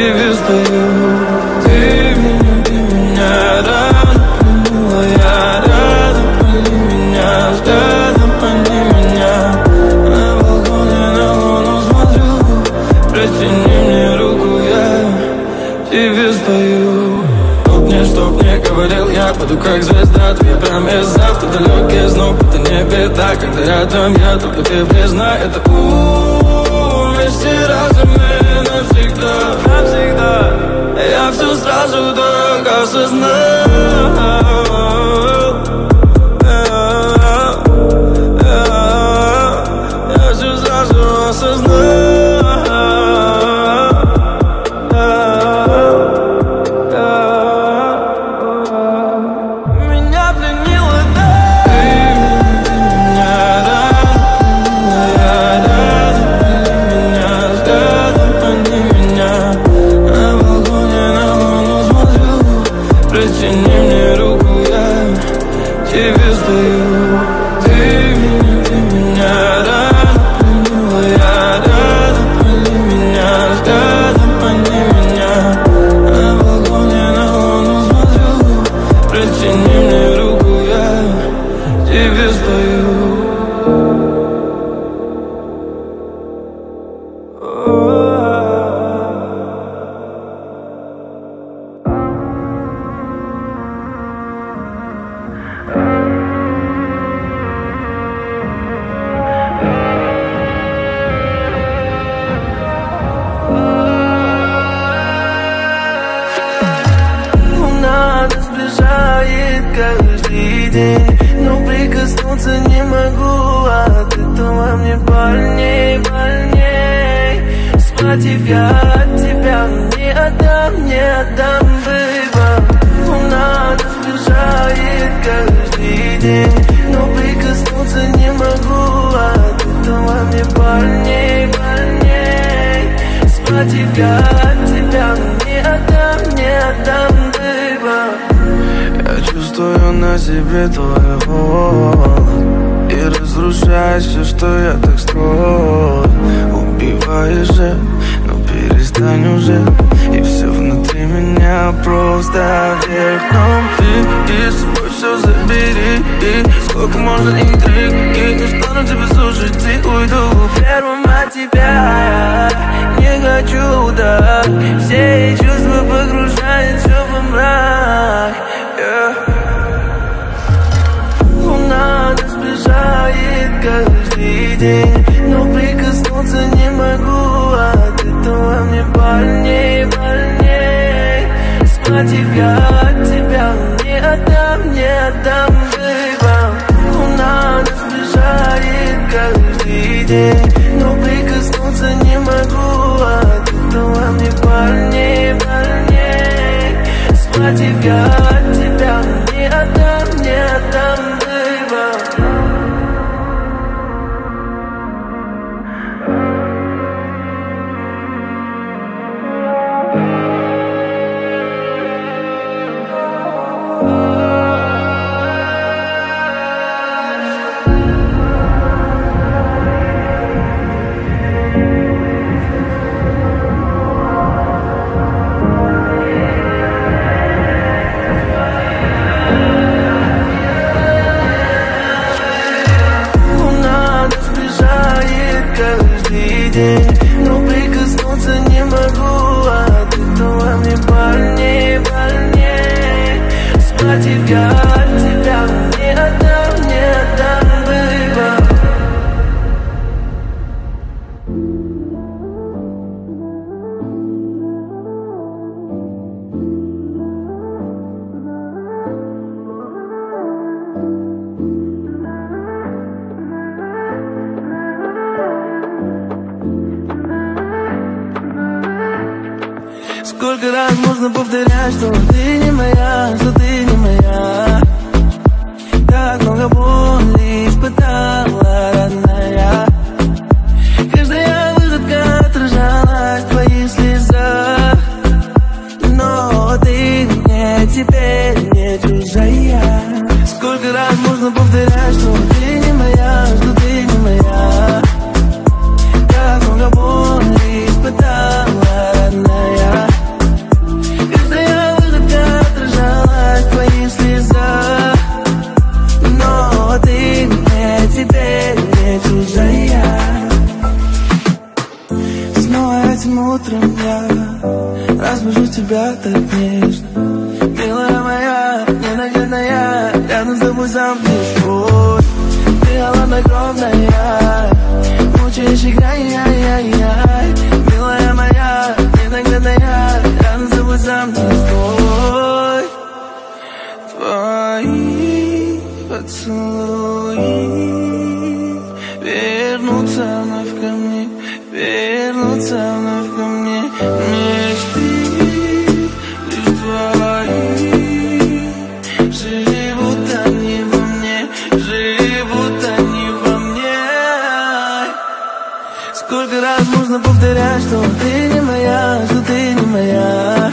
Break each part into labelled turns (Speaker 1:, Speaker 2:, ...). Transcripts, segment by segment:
Speaker 1: тебе стою. Ты меня чтоб не говорил я. Буду как звезда, твоя прям из завтра. Далекий знов, это не беда. Когда рядом я, только ты близна. Это вместе разом мы навсегда, навсегда. Я все сразу так осознал. Я все сразу осознал.
Speaker 2: Но прикоснуться не могу, от этого мне больней, больней. Схватив я от тебя, не отдам, бэйба. Луна сближает каждый день, но прикоснуться не могу, от этого мне больней, больней. Схватив я от тебя, не отдам, бэйба.
Speaker 3: Я чувствую на себе твой холод и разрушаешь все, что я так строил. Убиваешь же, но перестань уже. И все внутри меня просто вверх. Но ты с собой все забери. И сколько можно интриг, и не стану тебя слушать, и уйду первым от тебя. Не хочу, да, все чувства погружают все во мрак. Луна нас сближает каждый день, но прикоснуться не могу, от этого мне больней, больней. Схватив я от тебя, не отдам, бэйба. Луна нас сближает каждый день, но прикоснуться не могу, от этого мне больней, больней. Схватив я от тебя, не отдам, бэйба. Но прикоснуться не могу, от этого мне больней, больней. Схватив я от тебя, не отдам, бэйба. Сколько раз можно повторять, что ты не моя, что ты не моя. Так много боли испытала, родная. Каждая выходка отражалась в твоих слезах. Но ты мне теперь не чужая. Сколько раз можно повторять, что ты не моя, что ты не моя. Так много боли испытала, родная. Теперь не чужая. Снова этим утром я разбужу тебя так нежно, милая моя.
Speaker 2: холодная. Мучаешь, играй, ай-яй-яй. Милая моя, ненаглядная, рано забудь за мной стой. Твои поцелуи вернутся вновь ко мне, вернутся вновь ко мне. Мечты лишь твои, живут они во мне, живут они во мне. Сколько раз можно повторять, что ты не моя, что ты не моя.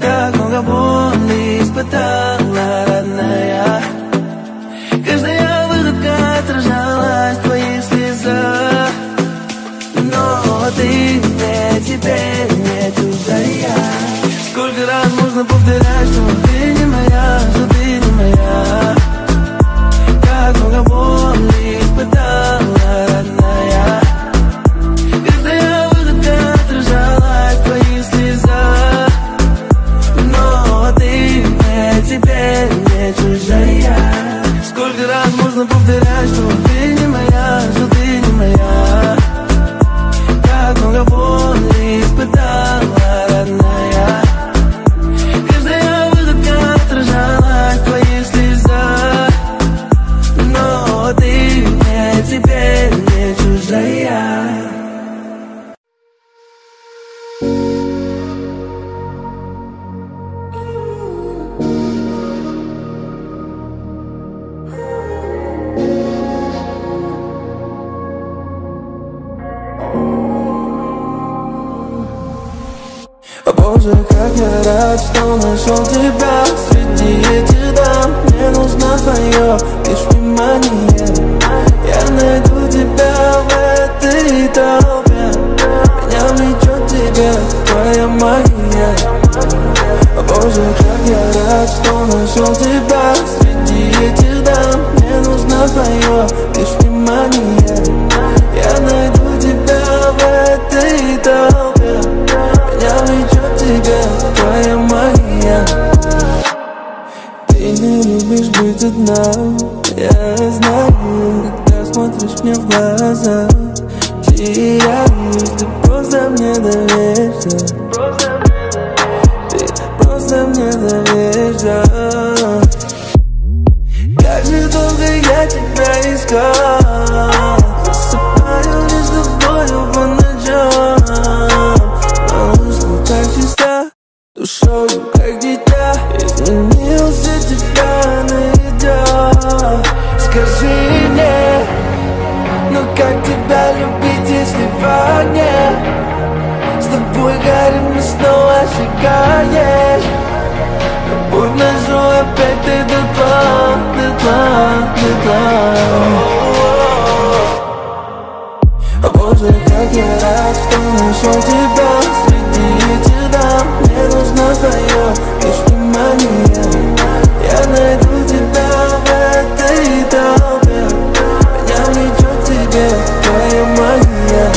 Speaker 2: Как много боли испытала, родная. Каждая выходка отражалась в твоих слезах. Но ты мне теперь не чужая. Сколько раз можно повторять, что ты не моя, что ты не моя. Как много боли испытала, родная. Каждая выходка отражалась в твоих слезах. Но ты мне теперь не чужая. Сколько раз можно повторять, что ты не моя, что ты не моя. Как много боли испытала, родная. Каждая выходка отражалась в твоих слезах. Но ты мне теперь не чужая. Боже, как я рад, что нашел тебя среди этих дам. Мне нужно твое лишь внимание. Я найду тебя в этой толпе. Меня влечет тебе твоя магия. Боже, как я рад, что нашел тебя среди этих дам. Мне нужно твое лишь внимание. Я найду тебя в этой толпе. Меня влечет тебе твоя магия. Ты не любишь быть одна, я знаю. Когда смотришь мне в глаза, сияешь, ты просто мне доверься. Ты просто мне доверься. Как же долго я тебя искал, засыпаю лишь с тобою по ночам. Малышка так чиста, душою как дитя. Изменился тебя найдет. Скажи мне, ну как тебя любить, если в огне с тобой горим и снова сжигаешь. Любовь нашу опять ты дотла, дотла, дотла. Боже, как я рад, что нашел тебя среди этих дам. Мне нужно твое лишь внимание. Я найду тебя в этой толпе. Меня влечет тебе твоя магия.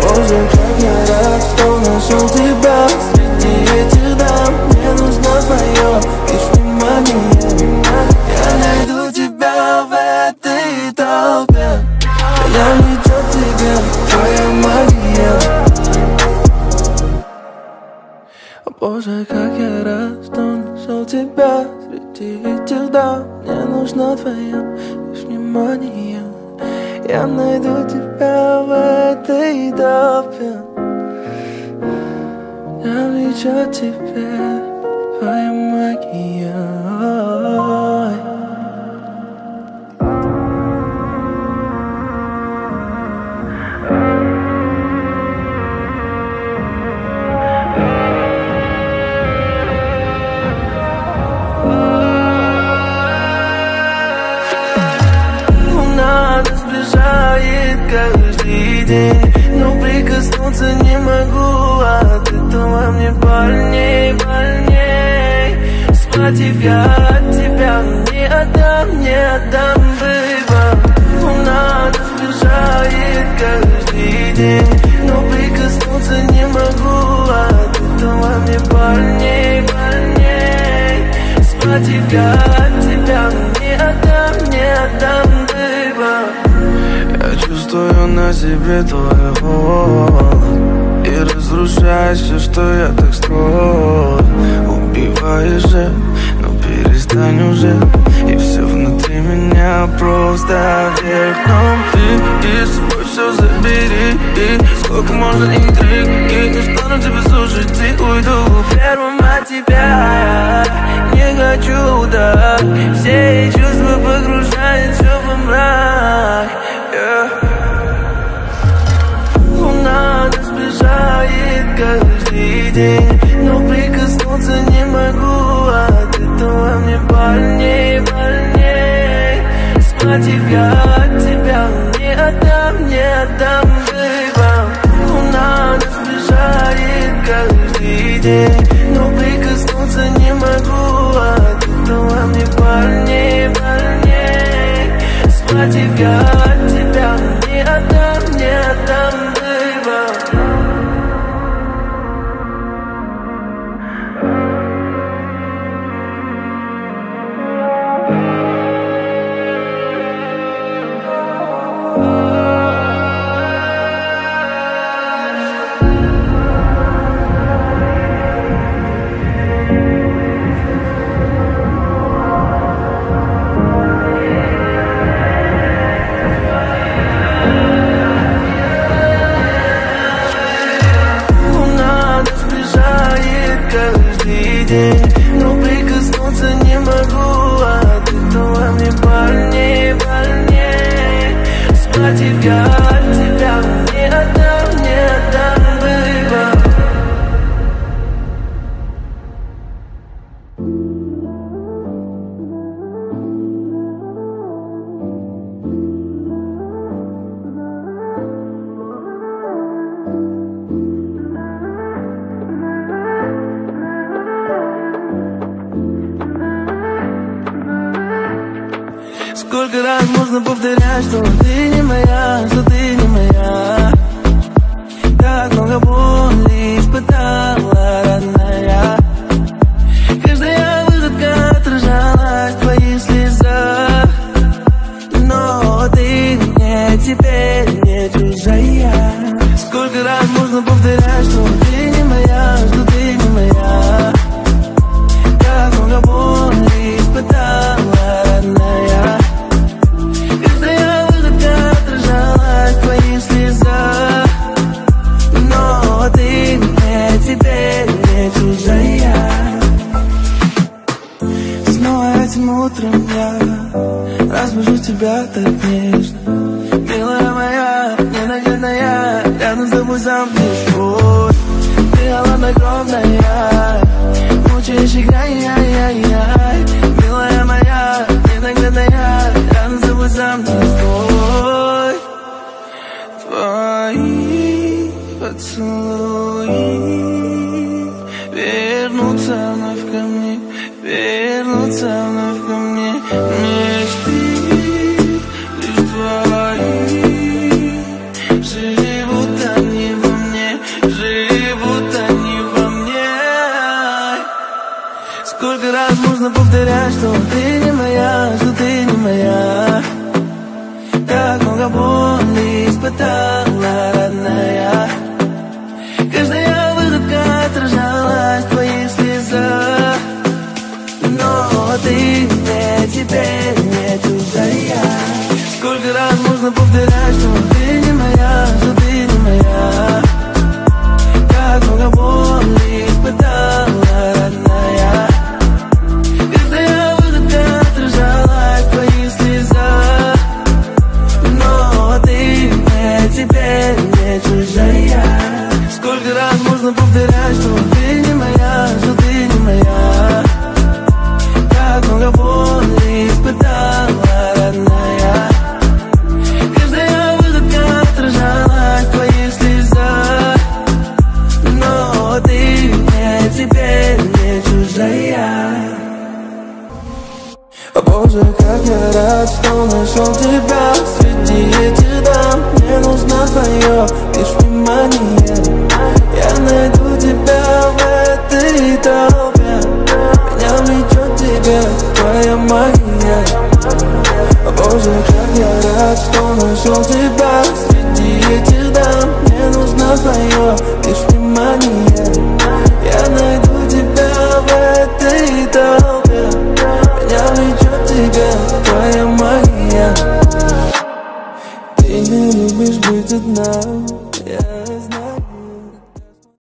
Speaker 2: Боже, как я рад, что нашел тебя среди этих дам. Мне нужно твое лишь внимание. Я найду тебя в этой толпе. Меня влечет тебе твоя магия. Боже, как я рад, что нашел тебя среди этих дам. Мне нужно твое лишь внимание. Я найду тебя в этой толпе. Меня влечет тебе твоя магия. Каждый день, но прикоснуться не могу. От этого мне больней, больней. Схватив я от тебя, не отдам, бэйба. Луна сближает каждый день, но прикоснуться не могу. От этого мне больней, больней. Схватив я от тебя, не отдам, бэйба.
Speaker 3: на себе твой холод и разрушаешь все, что я так строил. Убиваешь же, но перестань уже. И все внутри меня просто вверх дном. Ты с собой все забери. И сколько можно интриг, и не стану тебя слушать, и уйду первым от тебя. Не хочу, да. Все чувства погружают все во мрак, Луна нас сближает каждый день, но прикоснуться не могу. От этого мне больней, больней. Схватив я от тебя, не отдам, baby. Луна нас сближает каждый день, но прикоснуться не могу. От этого мне больней, больней. Схватив я от тебя, не отдам, baby. Но прикоснуться не могу. От этого мне больней, больней. Схватив я от тебя, не отдам, baby. Сколько раз можно повторять, что ты не моя, что ты не моя. Так много боли испытала, родная. Каждая выходка отражалась в твоих слезах. Но ты мне теперь не чужая. Сколько раз можно повторять, что ты не моя, что ты не моя. Так много боли испытала, родная. Но ты мне теперь не чужая. Снова этим утром я разбужу тебя так нежно. Милая моя, ненаглядная, рядом с тобой сам не свой. Ты холоднокровная, мучаешь играй, милая моя, ненаглядная, рядом с тобой сам не свой. Твои поцелуи вернутся вновь ко мне, вернутся вновь ко мне. Мечты лишь твои, живут они во мне, живут они во мне. Сколько раз можно повторять, что ты не моя, что ты не моя. Так много боли испытала, родная. Каждая выходка отражалась в твоих слезах. Но ты мне теперь не чужая. Сколько раз можно повторять, что ты не моя, что ты не моя. Так много боли испытала, родная. Каждая выходка отражалась в твоих слезах. Но ты мне теперь не чужая. Сколько раз можно повторять, что ты не моя, что ты не моя. Так много боли испытала, родная. Каждая выходка отражалась в твоих слезах. Но ты мне теперь не чужая.
Speaker 2: О боже, как я рад, что нашел тебя среди этих дам. Мне нужно твое лишь внимание. Я найду тебя в этой толпе. Меня влечет тебе твоя магия. О боже, как я рад, что нашел тебя среди среди этих дам. Мне нужно твое лишь внимание.